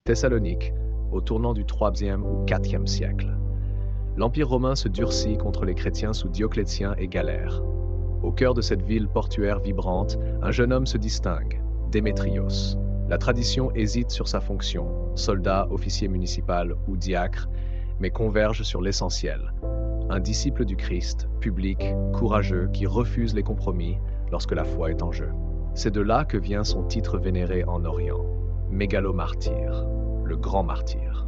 Thessalonique, au tournant du IIIe ou IVe siècle. L'Empire romain se durcit contre les chrétiens sous Dioclétien et Galère. Au cœur de cette ville portuaire vibrante, un jeune homme se distingue, Démétrios. La tradition hésite sur sa fonction, soldat, officier municipal ou diacre, mais converge sur l'essentiel. Un disciple du Christ, public, courageux, qui refuse les compromis lorsque la foi est en jeu. C'est de là que vient son titre vénéré en Orient, mégalomartyr, le grand martyr.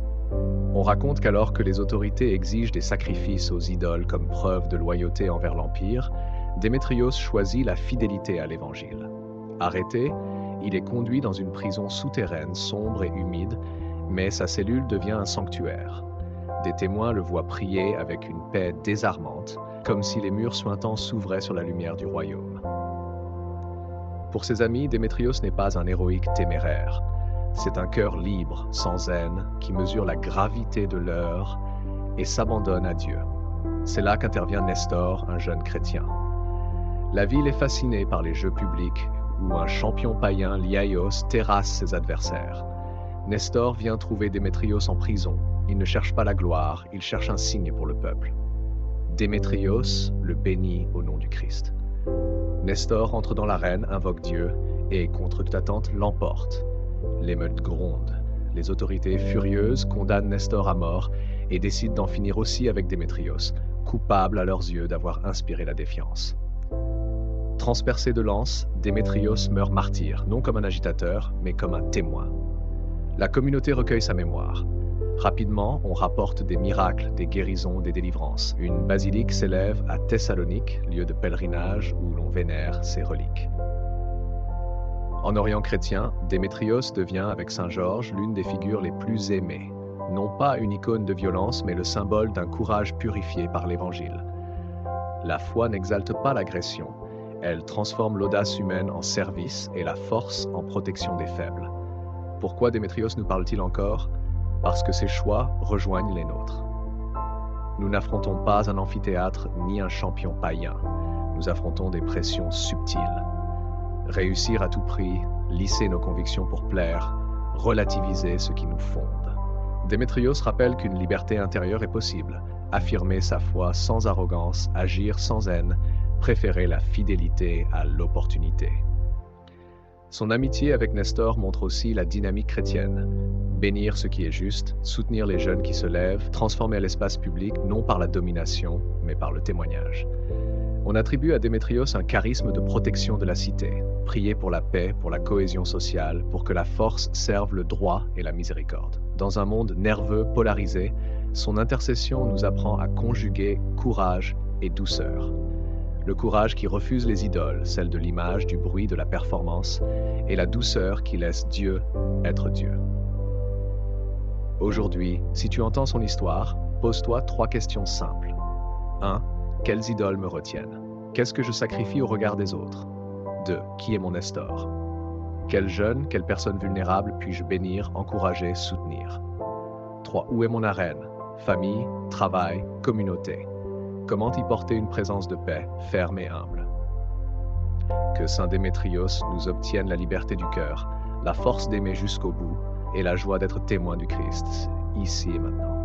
On raconte qu'alors que les autorités exigent des sacrifices aux idoles comme preuve de loyauté envers l'Empire, Démétrios choisit la fidélité à l'Évangile. Arrêté, il est conduit dans une prison souterraine, sombre et humide, mais sa cellule devient un sanctuaire. Des témoins le voient prier avec une paix désarmante, comme si les murs suintants s'ouvraient sur la lumière du royaume. Pour ses amis, Démétrios n'est pas un héroïque téméraire. C'est un cœur libre, sans haine, qui mesure la gravité de l'heure et s'abandonne à Dieu. C'est là qu'intervient Nestor, un jeune chrétien. La ville est fascinée par les jeux publics où un champion païen, Liaios, terrasse ses adversaires. Nestor vient trouver Démétrios en prison. Il ne cherche pas la gloire, il cherche un signe pour le peuple. Démétrios le bénit au nom du Christ. Nestor entre dans l'arène, invoque Dieu et, contre toute attente, l'emporte. L'émeute gronde. Les autorités furieuses condamnent Nestor à mort et décident d'en finir aussi avec Démétrios, coupable à leurs yeux d'avoir inspiré la défiance. Transpercé de lance, Démétrios meurt martyr, non comme un agitateur, mais comme un témoin. La communauté recueille sa mémoire. Rapidement, on rapporte des miracles, des guérisons, des délivrances. Une basilique s'élève à Thessalonique, lieu de pèlerinage où l'on vénère ses reliques. En Orient chrétien, Démétrios devient, avec Saint Georges, l'une des figures les plus aimées. Non pas une icône de violence, mais le symbole d'un courage purifié par l'Évangile. La foi n'exalte pas l'agression. Elle transforme l'audace humaine en service et la force en protection des faibles. Pourquoi Démétrios nous parle-t-il encore ? Parce que ses choix rejoignent les nôtres. Nous n'affrontons pas un amphithéâtre ni un champion païen. Nous affrontons des pressions subtiles. Réussir à tout prix, lisser nos convictions pour plaire, relativiser ce qui nous fonde. Démétrios rappelle qu'une liberté intérieure est possible. Affirmer sa foi sans arrogance, agir sans haine, préférer la fidélité à l'opportunité. Son amitié avec Nestor montre aussi la dynamique chrétienne. Bénir ce qui est juste, soutenir les jeunes qui se lèvent, transformer l'espace public non par la domination, mais par le témoignage. On attribue à Démétrios un charisme de protection de la cité, prier pour la paix, pour la cohésion sociale, pour que la force serve le droit et la miséricorde. Dans un monde nerveux, polarisé, son intercession nous apprend à conjuguer courage et douceur. Le courage qui refuse les idoles, celle de l'image, du bruit, de la performance, et la douceur qui laisse Dieu être Dieu. Aujourd'hui, si tu entends son histoire, pose-toi 3 questions simples. 1. Quelles idoles me retiennent ? Qu'est-ce que je sacrifie au regard des autres ? 2. Qui est mon Nestor ? Quel jeune, quelle personne vulnérable puis-je bénir, encourager, soutenir ? 3. Où est mon arène ? Famille, travail, communauté. Comment y porter une présence de paix, ferme et humble ? Que Saint Démétrios nous obtienne la liberté du cœur, la force d'aimer jusqu'au bout et la joie d'être témoin du Christ, ici et maintenant.